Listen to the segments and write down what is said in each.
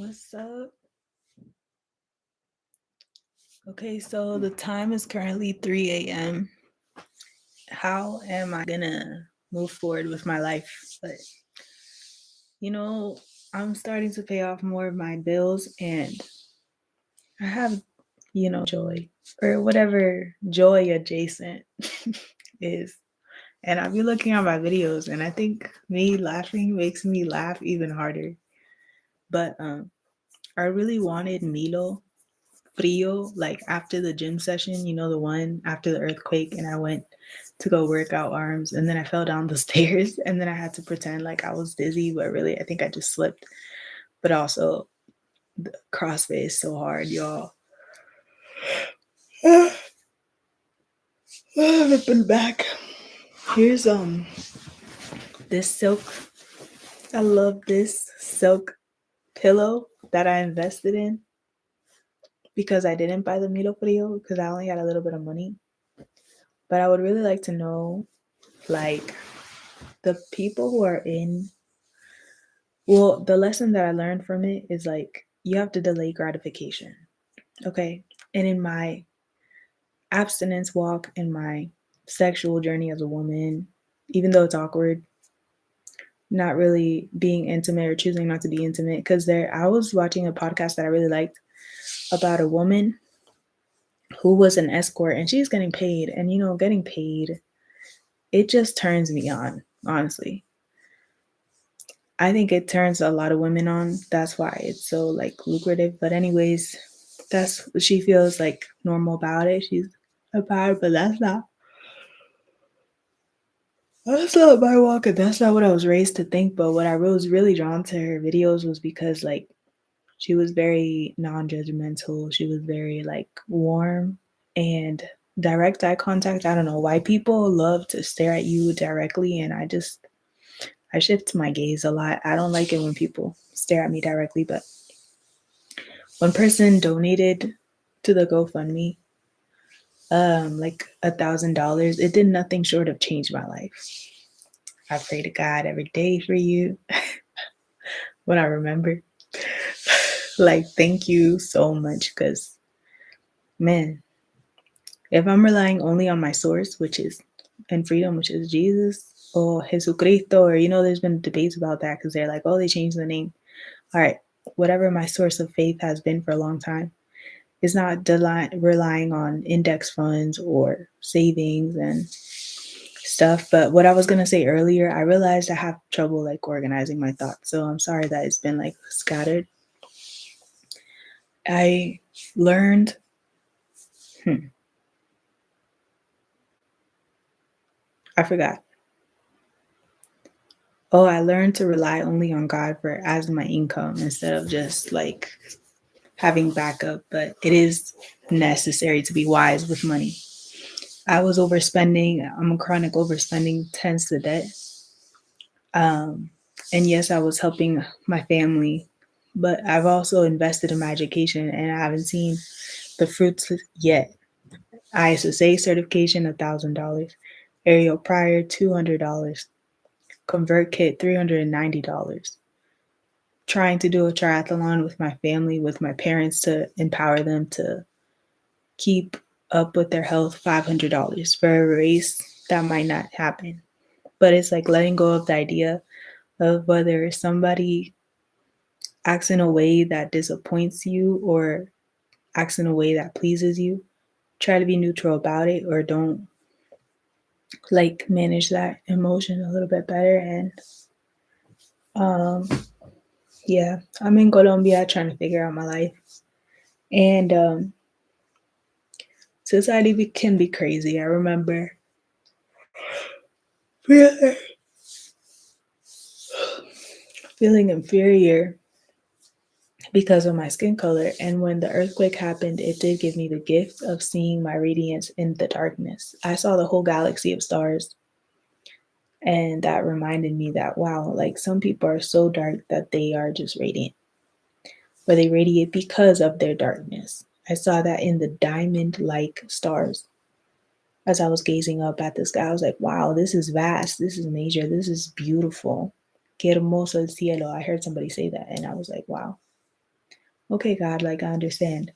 What's up? Okay, so the time is currently 3 a.m. How am I gonna move forward with my life? But you know, I'm starting to pay off more of my bills and I have, joy or whatever joy adjacent is. And I'll be looking at my videos and I think me laughing makes me laugh even harder. But I really wanted Milo Frio, like after the gym session, the one after the earthquake, and I went to go work out arms, and then I fell down the stairs, and then I had to pretend like I was dizzy, but really, I think I just slipped. But also, the CrossFit is so hard, y'all. I haven't been back. Here's this silk. I love this silk pillow that I invested in because I didn't buy the Milo Frio because I only had a little bit of money. But I would really like to know, like, the people who are the lesson that I learned from it is like you have to delay gratification. Okay. And in my abstinence walk and my sexual journey as a woman, even though it's awkward, not really being intimate or choosing not to be intimate, because I was watching a podcast that I really liked about a woman who was an escort and she's getting paid. And getting paid, it just turns me on, honestly. I think it turns a lot of women on. That's why it's so like lucrative. But anyways, that's what she feels like normal about it. She's about it, but that's not my walk, and that's not what I was raised to think. But what I was really drawn to her videos was because like she was very non-judgmental. She was very like warm and direct eye contact. I don't know why people love to stare at you directly, and I shift my gaze a lot. I don't like it when people stare at me directly, but one person donated to the GoFundMe, like $1,000. It did nothing short of change my life. I pray to God every day for you when I remember. Like, thank you so much, because man, if I'm relying only on my source, which is in freedom, which is Jesus or Jesucristo, or there's been debates about that because they're like, oh, they changed the name. All right, whatever my source of faith has been for a long time is not relying on index funds or savings and stuff. But what I was going to say earlier, I realized I have trouble like organizing my thoughts. So I'm sorry that it's been like scattered. I learned, I forgot. Oh, I learned to rely only on God for as my income instead of just like having backup. But it is necessary to be wise with money. I was overspending. I'm a chronic overspending, tends to debt. Um, and yes, I was helping my family, but I've also invested in my education and I haven't seen the fruits yet. ISSA certification, $1,000. Aerial Prior, $200. ConvertKit, $390. Trying to do a triathlon with my family, with my parents to empower them to keep up with their health, $500 for a race that might not happen. But it's like letting go of the idea of whether somebody acts in a way that disappoints you or acts in a way that pleases you. Try to be neutral about it, or don't like manage that emotion a little bit better. And um yeah, I'm in Colombia trying to figure out my life. And society can be crazy. I remember feeling inferior because of my skin color. And when the earthquake happened, it did give me the gift of seeing my radiance in the darkness. I saw the whole galaxy of stars. And that reminded me that, wow, like some people are so dark that they are just radiant, or they radiate because of their darkness. I saw that in the diamond like stars. As I was gazing up at the sky, I was like, wow, this is vast. This is major. This is beautiful. Que hermoso el cielo. I heard somebody say that, and I was like, wow. okay, God, like I understand.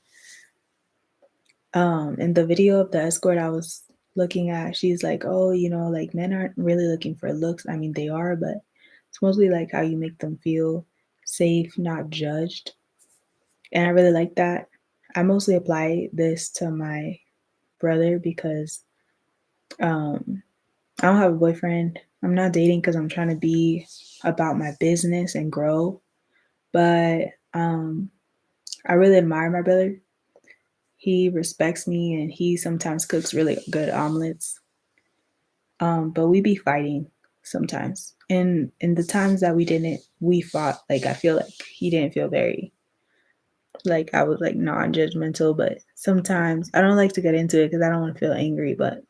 In the video of the escort I was looking at, she's like, oh, like men aren't really looking for looks. I mean, they are, but it's mostly like how you make them feel safe, not judged. And I really like that. I mostly apply this to my brother because um I don't have a boyfriend. I'm not dating because I'm trying to be about my business and grow. But I really admire my brother. He respects me and he sometimes cooks really good omelets. But we be fighting sometimes. And in the times that we fought, like I feel like he didn't feel very like I was like non-judgmental, but sometimes I don't like to get into it because I don't want to feel angry, but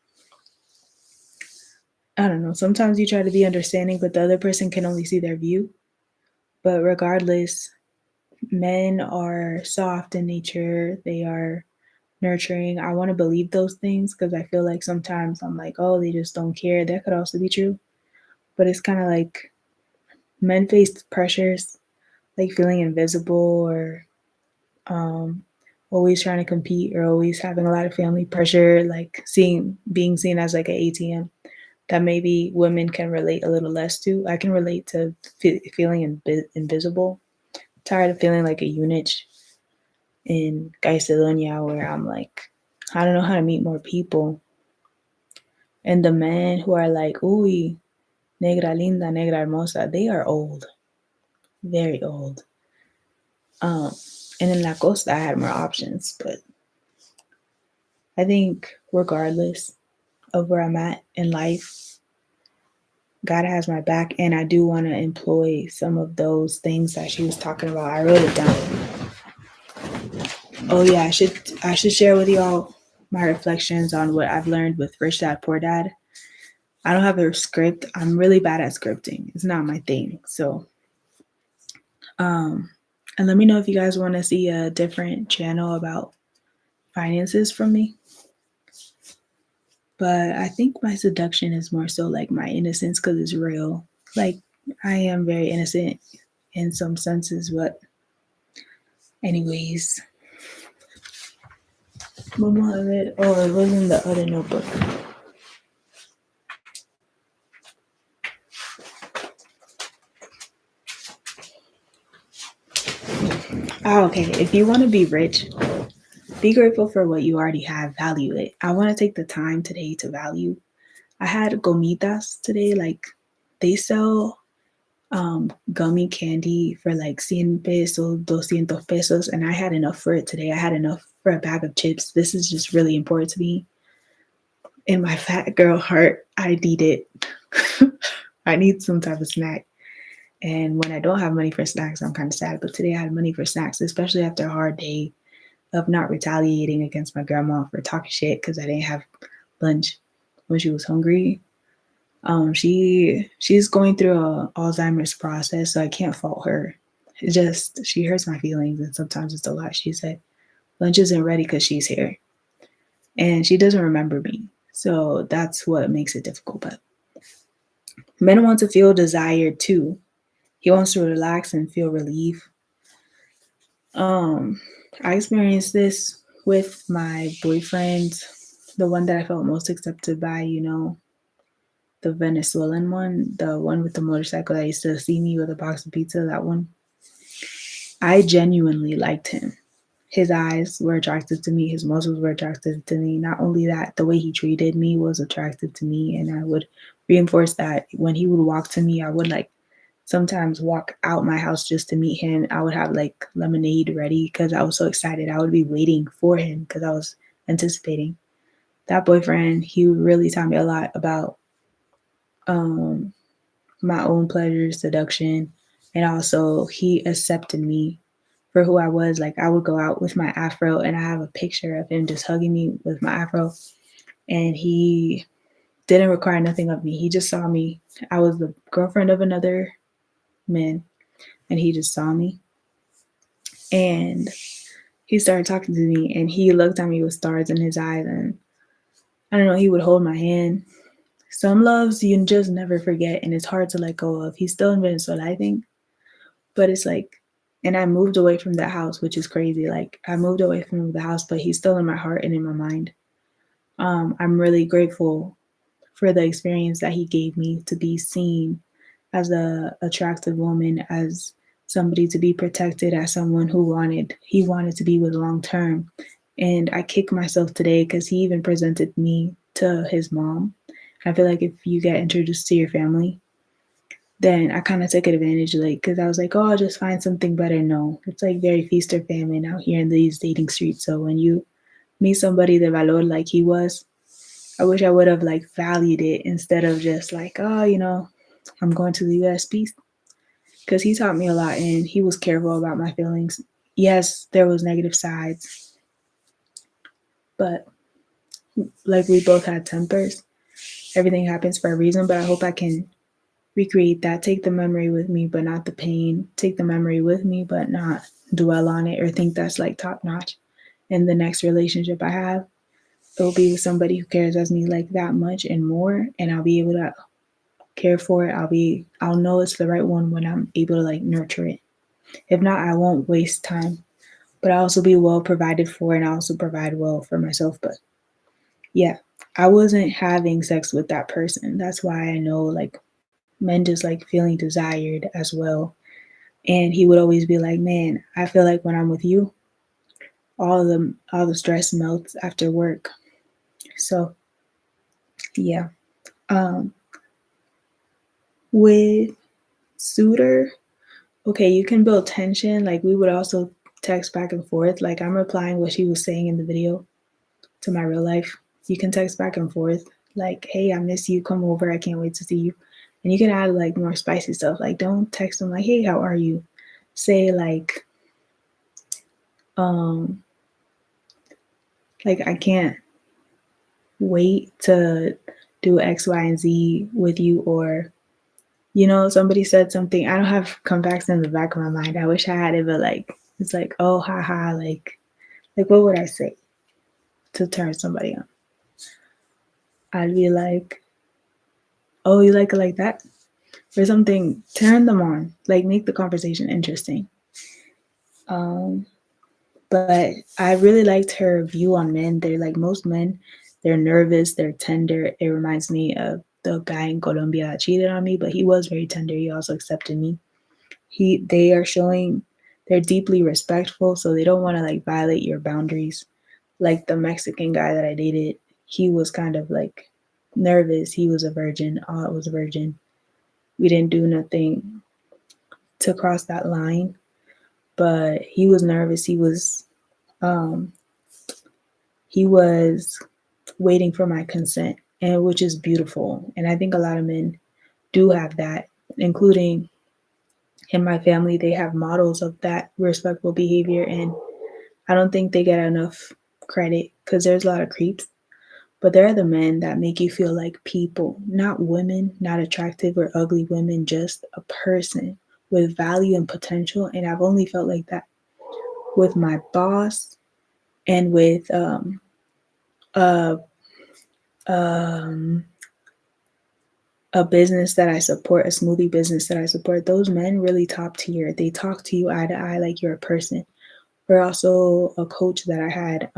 I don't know. Sometimes you try to be understanding, but the other person can only see their view. But regardless, men are soft in nature. They are nurturing. I want to believe those things because I feel like sometimes I'm like, oh, they just don't care. That could also be true. But it's kind of like men face pressures, like feeling invisible or um, always trying to compete or always having a lot of family pressure, like being seen as like an ATM that maybe women can relate a little less to. I can relate to feeling invisible, tired of feeling like a unit in Caicedonia where I'm like, I don't know how to meet more people. And the men who are like, uy, negra linda, negra hermosa, they are old, very old. Um, and in La Costa, I had more options, but I think regardless of where I'm at in life, God has my back, and I do want to employ some of those things that she was talking about. I wrote it down. Oh yeah, I should share with y'all my reflections on what I've learned with Rich Dad Poor Dad. I don't have a script. I'm really bad at scripting. It's not my thing. So, um, and let me know if you guys want to see a different channel about finances from me. But I think my seduction is more so like my innocence because it's real. Like I am very innocent in some senses, but anyways, Mama of it. Oh, it was in the other notebook. Oh, okay. If you want to be rich, be grateful for what you already have. Value it. I want to take the time today to value. I had gomitas today. Like they sell gummy candy for like 100 pesos, 200 pesos, and I had enough for it today. I had enough for a bag of chips. This is just really important to me. In my fat girl heart, I need it. I need some type of snack. And when I don't have money for snacks, I'm kind of sad. But today I had money for snacks, especially after a hard day of not retaliating against my grandma for talking shit because I didn't have lunch when she was hungry. She's going through a Alzheimer's process, so I can't fault her. It just she hurts my feelings, and sometimes it's a lot. She said lunch isn't ready because she's here, and she doesn't remember me, so that's what makes it difficult. But men want to feel desired too. He wants to relax and feel relief. Um, I experienced this with my boyfriend, the one that I felt most accepted by. The Venezuelan one, the one with the motorcycle that used to see me with a box of pizza, that one. I genuinely liked him. His eyes were attractive to me, his muscles were attractive to me. Not only that, the way he treated me was attractive to me, and I would reinforce that when he would walk to me, I would like sometimes walk out my house just to meet him. I would have like lemonade ready because I was so excited. I would be waiting for him because I was anticipating. That boyfriend, he really taught me a lot about um my own pleasure, seduction, and also he accepted me for who I was. Like I would go out with my afro, and I have a picture of him just hugging me with my afro, and he didn't require nothing of me. He just saw me. I was the girlfriend of another man, and he just saw me, and he started talking to me, and he looked at me with stars in his eyes, and I don't know. He would hold my hand. Some loves you just never forget, and it's hard to let go of. He's still in Venezuela, I think, but it's like And I moved away from that house, which is crazy. Like I moved away from the house, but he's still in my heart and in my mind. I'm really grateful for the experience that he gave me to be seen as a attractive woman, as somebody to be protected, as someone who wanted to be with long term. And I kick myself today because he even presented me to his mom. I feel like if you get introduced to your family, then I kind of took advantage, like, because I was like, oh, I'll just find something better. No, it's like very feast or famine out here in these dating streets. So when you meet somebody de valor like he was, I wish I would have like valued it instead of just like, oh, I'm going to the US piece. Because he taught me a lot and he was careful about my feelings. Yes, there was negative sides, but like we both had tempers. Everything happens for a reason, but I hope I can recreate that. Take the memory with me, but not the pain. Take the memory with me, but not dwell on it or think that's like top notch. In the next relationship I have, it'll be with somebody who cares as me like that much and more, and I'll be able to care for it. I'll know it's the right one when I'm able to like nurture it. If not, I won't waste time. But I'll also be well provided for and I also provide well for myself. But yeah, I wasn't having sex with that person. That's why I know like men just like feeling desired as well. And he would always be like, man, I feel like when I'm with you, all the stress melts after work. So yeah. Um with Suitor, okay, you can build tension. Like we would also text back and forth. Like I'm replying what she was saying in the video to my real life. You can text back and forth. Like, hey, I miss you. Come over. I can't wait to see you. And you can add like more spicy stuff. Like don't text them like, hey, how are you? Say um like I can't wait to do X, Y, and Z with you, or somebody said something. I don't have comebacks in the back of my mind. I wish I had it, but like it's like, oh, haha, like what would I say to turn somebody on? I'd be like, oh, you like it like that? Or something, turn them on, like make the conversation interesting. Um, but I really liked her view on men. They're like most men, they're nervous, they're tender. It reminds me of the guy in Colombia that cheated on me, but he was very tender. He also accepted me. They are showing they're deeply respectful, so they don't want to like violate your boundaries. Like the Mexican guy that I dated, he was kind of like nervous. He was a virgin. I was a virgin. We didn't do nothing to cross that line, but he was nervous. Um he was waiting for my consent, and which is beautiful. And I think a lot of men do have that, including in my family. They have models of that respectful behavior, and I don't think they get enough credit because there's a lot of creeps. But there are the men that make you feel like people, not women, not attractive or ugly women, just a person with value and potential. And I've only felt like that with my boss and with a um, a business that I support, a smoothie business that I support. Those men really top tier. They talk to you eye to eye like you're a person. Or also a coach that I had.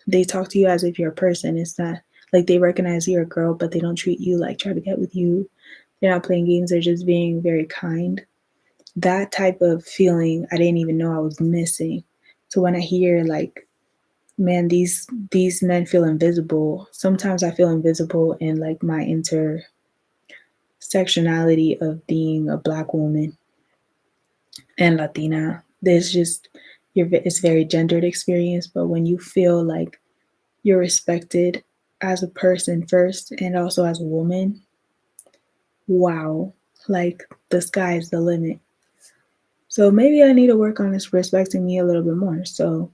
They talk to you as if you're a person. It's not like they recognize you're a girl, but they don't treat you like try to get with you. They're not playing games. They're just being very kind. That type of feeling I didn't even know I was missing. So when I hear like, man, these men feel invisible. Sometimes I feel invisible in like my intersectionality of being a black woman and Latina. There's just it's very gendered experience, but when you feel like you're respected as a person first and also as a woman, wow, like the sky is the limit. So maybe I need to work on this respecting me a little bit more. So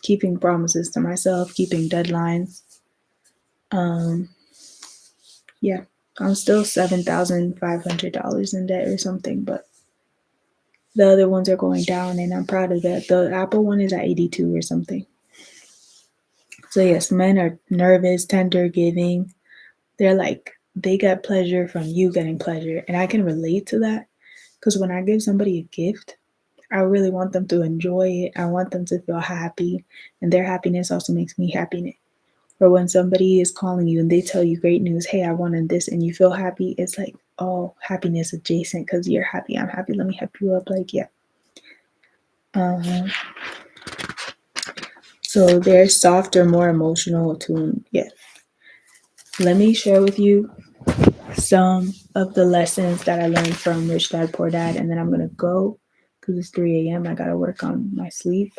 keeping promises to myself, keeping deadlines. Um, yeah, I'm still $7,500 in debt or something, but the other ones are going down, and I'm proud of that. The Apple one is at 82 or something. So yes, men are nervous, tender, giving. They're like they get pleasure from you getting pleasure, and I can relate to that because when I give somebody a gift, I really want them to enjoy it. I want them to feel happy, and their happiness also makes me happy. Or when somebody is calling you and they tell you great news, hey, I wanted this, and you feel happy, it's like, oh, happiness adjacent because you're happy. I'm happy. Let me hype you up. Like, yeah. So they're softer, more emotional tune. Yeah. Let me share with you some of the lessons that I learned from Rich Dad Poor Dad, and then I'm gonna go because it's 3 a.m. I gotta work on my sleep.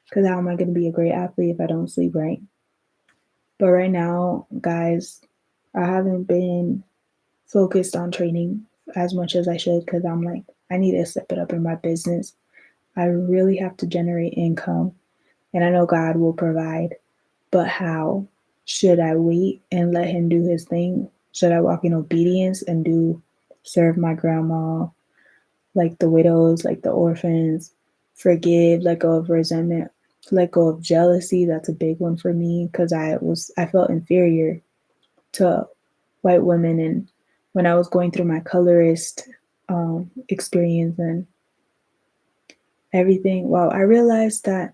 Because how am I gonna be a great athlete if I don't sleep right? But right now, guys, I haven't been focused on training as much as I should because I'm like, I need to step it up in my business. I really have to generate income, and I know God will provide, but how? Should I wait and let Him do His thing? Should I walk in obedience and serve my grandma, like the widows, like the orphans, forgive, let go of resentment, let go of jealousy? That's a big one for me because I felt inferior to white women, and when I was going through my colorist experience and everything, well, I realized that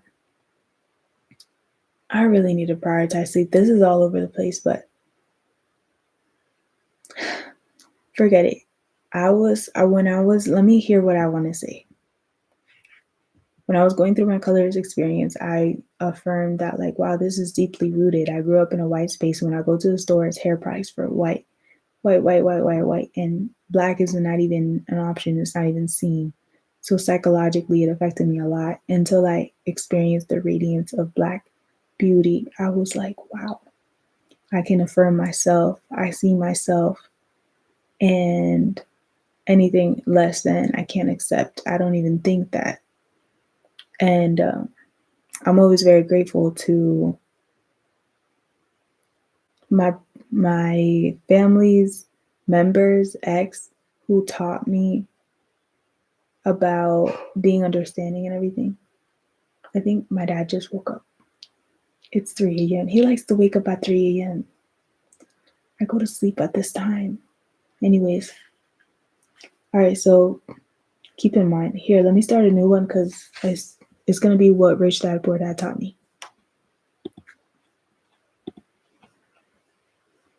I really need to prioritize sleep. This is all over the place, but forget it. Let me hear what I want to say. When I was going through my colors experience, I affirmed that, like, wow, this is deeply rooted. I grew up in a white space. When I go to the store, it's hair price for white, white, white, white, white, white. And black is not even an option. It's not even seen. So psychologically, it affected me a lot until I experienced the radiance of black beauty. I was like, wow, I can affirm myself. I see myself, and anything less than I can't accept. I don't even think that. And I'm always very grateful to my my family's members, ex, who taught me about being understanding and everything. I think my dad just woke up. It's 3 a.m. He likes to wake up at 3 a.m. I go to sleep at this time. Anyways, all right, so keep in mind here, let me start a new one because it's going to be what Rich Dad Poor Dad taught me.